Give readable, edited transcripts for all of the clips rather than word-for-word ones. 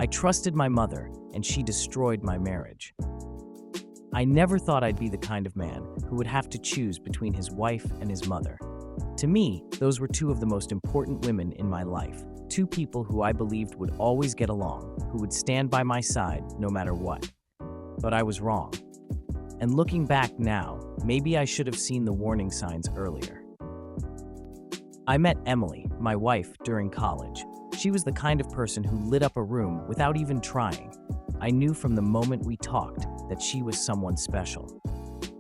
I trusted my mother, and she destroyed my marriage. I never thought I'd be the kind of man who would have to choose between his wife and his mother. To me, those were two of the most important women in my life, two people who I believed would always get along, who would stand by my side no matter what. But I was wrong. And looking back now, maybe I should have seen the warning signs earlier. I met Emily, my wife, during college. She was the kind of person who lit up a room without even trying. I knew from the moment we talked that she was someone special.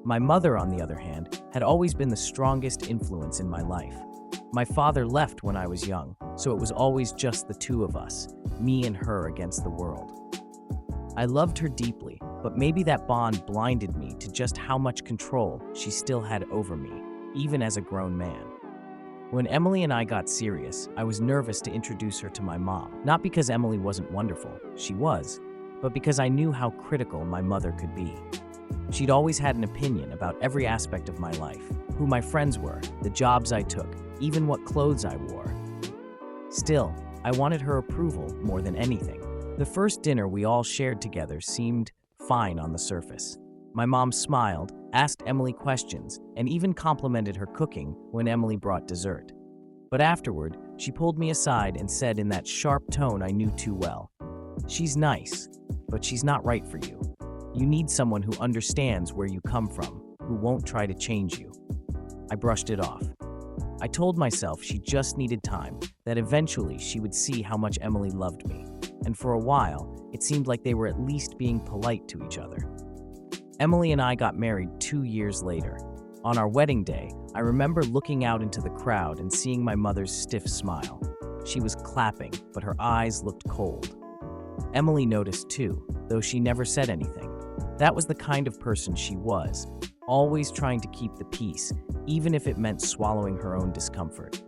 My mother, on the other hand, had always been the strongest influence in my life. My father left when I was young, so it was always just the two of us, me and her against the world. I loved her deeply, but maybe that bond blinded me to just how much control she still had over me, even as a grown man. When Emily and I got serious, I was nervous to introduce her to my mom, not because Emily wasn't wonderful, she was, but because I knew how critical my mother could be. She'd always had an opinion about every aspect of my life, who my friends were, the jobs I took, even what clothes I wore. Still, I wanted her approval more than anything. The first dinner we all shared together seemed fine on the surface. My mom smiled, asked Emily questions, and even complimented her cooking when Emily brought dessert. But afterward, she pulled me aside and said in that sharp tone I knew too well, "She's nice, but she's not right for you. You need someone who understands where you come from, who won't try to change you." I brushed it off. I told myself she just needed time, that eventually she would see how much Emily loved me. And for a while, it seemed like they were at least being polite to each other. Emily and I got married 2 years later. On our wedding day, I remember looking out into the crowd and seeing my mother's stiff smile. She was clapping, but her eyes looked cold. Emily noticed too, though she never said anything. That was the kind of person she was, always trying to keep the peace, even if it meant swallowing her own discomfort.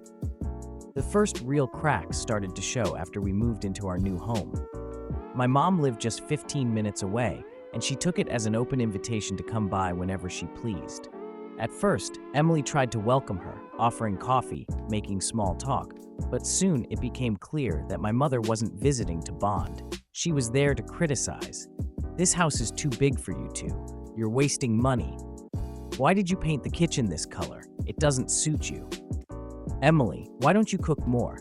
The first real cracks started to show after we moved into our new home. My mom lived just 15 minutes away, and she took it as an open invitation to come by whenever she pleased. At first, Emily tried to welcome her, offering coffee, making small talk, but soon it became clear that my mother wasn't visiting to bond. She was there to criticize. "This house is too big for you two. You're wasting money. Why did you paint the kitchen this color? It doesn't suit you. Emily, why don't you cook more?"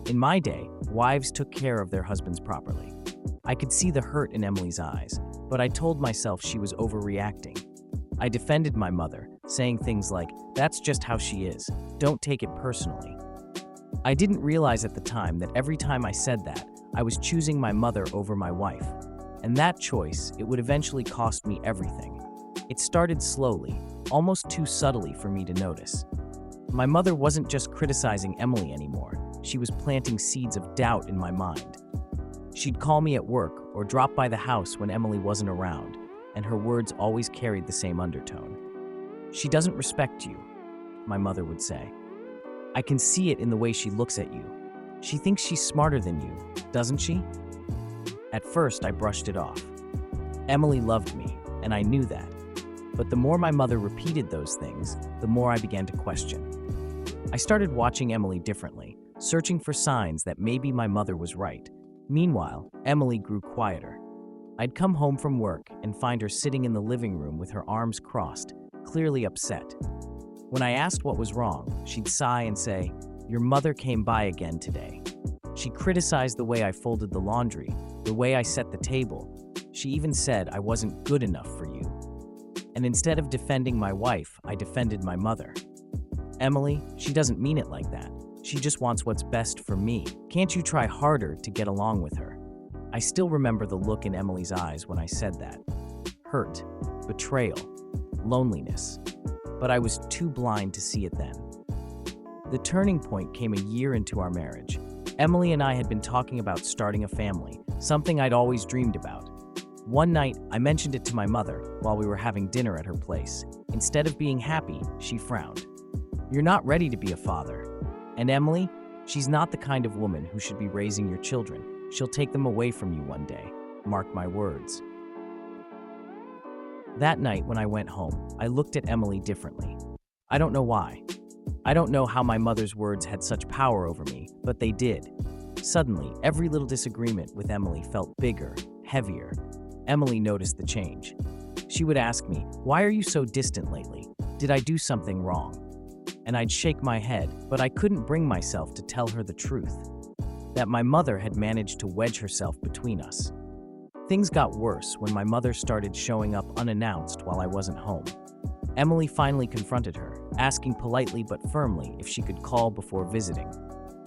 In my day, wives took care of their husbands properly. I could see the hurt in Emily's eyes, but I told myself she was overreacting. I defended my mother, saying things like, "That's just how she is. Don't take it personally." I didn't realize at the time that every time I said that, I was choosing my mother over my wife. And that choice, it would eventually cost me everything. It started slowly, almost too subtly for me to notice. My mother wasn't just criticizing Emily anymore. She was planting seeds of doubt in my mind. She'd call me at work or drop by the house when Emily wasn't around, and her words always carried the same undertone. "She doesn't respect you," my mother would say. "I can see it in the way she looks at you. She thinks she's smarter than you, doesn't she?" At first, I brushed it off. Emily loved me, and I knew that. But the more my mother repeated those things, the more I began to question. I started watching Emily differently, searching for signs that maybe my mother was right. Meanwhile, Emily grew quieter. I'd come home from work and find her sitting in the living room with her arms crossed, clearly upset. When I asked what was wrong, she'd sigh and say, "Your mother came by again today." She criticized the way I folded the laundry, the way I set the table. She even said I wasn't good enough for you. And instead of defending my wife, I defended my mother. "Emily, she doesn't mean it like that. She just wants what's best for me. Can't you try harder to get along with her?" I still remember the look in Emily's eyes when I said that. Hurt, betrayal, loneliness. But I was too blind to see it then. The turning point came a year into our marriage. Emily and I had been talking about starting a family, something I'd always dreamed about. One night, I mentioned it to my mother while we were having dinner at her place. Instead of being happy, she frowned. "You're not ready to be a father. And Emily, she's not the kind of woman who should be raising your children. She'll take them away from you one day. Mark my words." That night when I went home, I looked at Emily differently. I don't know why. I don't know how my mother's words had such power over me, but they did. Suddenly, every little disagreement with Emily felt bigger, heavier. Emily noticed the change. She would ask me, "Why are you so distant lately? Did I do something wrong?" And I'd shake my head, but I couldn't bring myself to tell her the truth. That my mother had managed to wedge herself between us. Things got worse when my mother started showing up unannounced while I wasn't home. Emily finally confronted her, asking politely but firmly if she could call before visiting.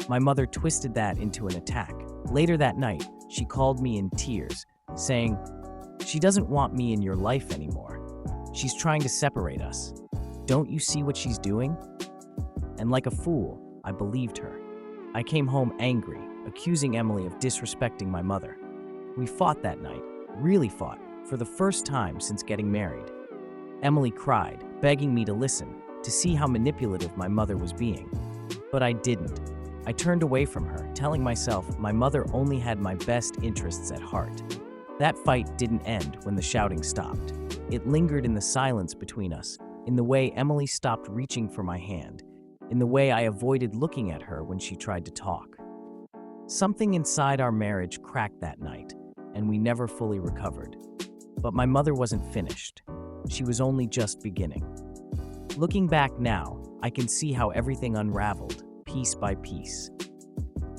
My mother twisted that into an attack. Later that night, she called me in tears, saying, "She doesn't want me in your life anymore. She's trying to separate us. Don't you see what she's doing?" And like a fool, I believed her. I came home angry, accusing Emily of disrespecting my mother. We fought that night, really fought, for the first time since getting married. Emily cried, begging me to listen, to see how manipulative my mother was being. But I didn't. I turned away from her, telling myself my mother only had my best interests at heart. That fight didn't end when the shouting stopped. It lingered in the silence between us, in the way Emily stopped reaching for my hand, in the way I avoided looking at her when she tried to talk. Something inside our marriage cracked that night, and we never fully recovered. But my mother wasn't finished. She was only just beginning. Looking back now, I can see how everything unraveled, piece by piece.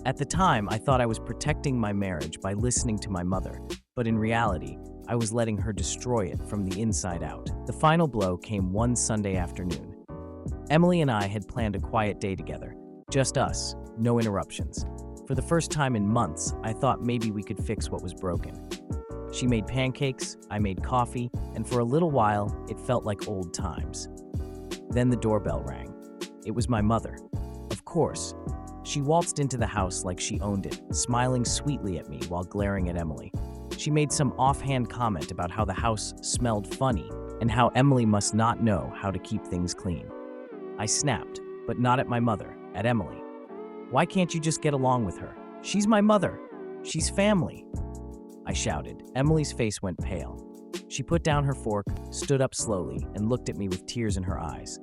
At the time, I thought I was protecting my marriage by listening to my mother, but in reality, I was letting her destroy it from the inside out. The final blow came one Sunday afternoon. Emily and I had planned a quiet day together, just us, no interruptions. For the first time in months, I thought maybe we could fix what was broken. She made pancakes, I made coffee, and for a little while, it felt like old times. Then the doorbell rang. It was my mother. Of course. She waltzed into the house like she owned it, smiling sweetly at me while glaring at Emily. She made some offhand comment about how the house smelled funny and how Emily must not know how to keep things clean. I snapped, but not at my mother, at Emily. "Why can't you just get along with her? She's my mother. She's family," I shouted. Emily's face went pale. She put down her fork, stood up slowly, and looked at me with tears in her eyes.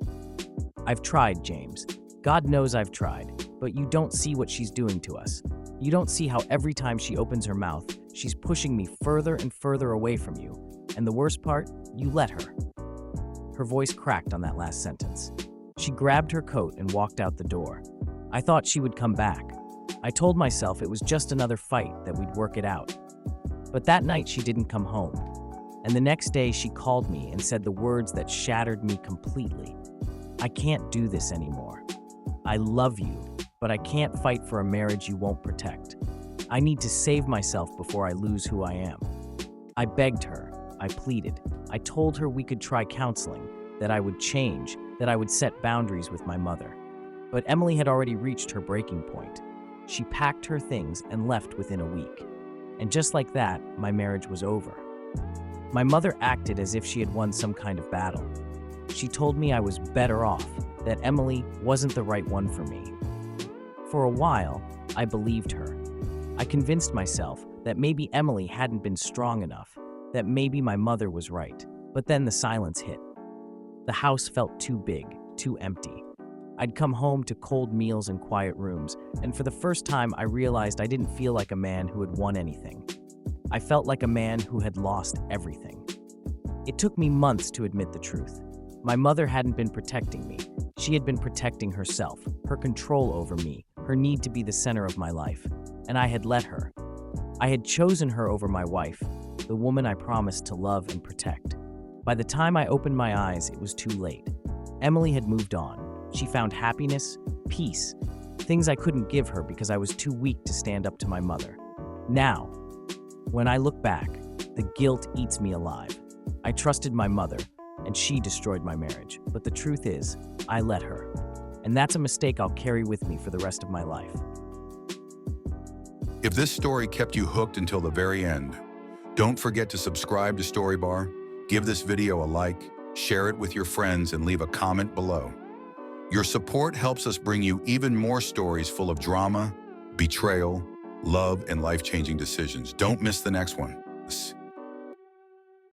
"I've tried, James. God knows I've tried, but you don't see what she's doing to us. You don't see how every time she opens her mouth, she's pushing me further and further away from you. And the worst part, you let her." Her voice cracked on that last sentence. She grabbed her coat and walked out the door. I thought she would come back. I told myself it was just another fight, that we'd work it out. But that night she didn't come home. And the next day she called me and said the words that shattered me completely. "I can't do this anymore. I love you, but I can't fight for a marriage you won't protect. I need to save myself before I lose who I am." I begged her. I pleaded. I told her we could try counseling, that I would change, that I would set boundaries with my mother. But Emily had already reached her breaking point. She packed her things and left within a week. And just like that, my marriage was over. My mother acted as if she had won some kind of battle. She told me I was better off, that Emily wasn't the right one for me. For a while, I believed her. I convinced myself that maybe Emily hadn't been strong enough, that maybe my mother was right. But then the silence hit. The house felt too big, too empty. I'd come home to cold meals and quiet rooms, and for the first time I realized I didn't feel like a man who had won anything. I felt like a man who had lost everything. It took me months to admit the truth. My mother hadn't been protecting me. She had been protecting herself, her control over me, her need to be the center of my life, and I had let her. I had chosen her over my wife, the woman I promised to love and protect. By the time I opened my eyes, it was too late. Emily had moved on. She found happiness, peace, things I couldn't give her because I was too weak to stand up to my mother. Now, when I look back, the guilt eats me alive. I trusted my mother, and she destroyed my marriage. But the truth is, I let her. And that's a mistake I'll carry with me for the rest of my life. If this story kept you hooked until the very end, don't forget to subscribe to Storybar, give this video a like, share it with your friends, and leave a comment below. Your support helps us bring you even more stories full of drama, betrayal, love, and life-changing decisions. Don't miss the next one.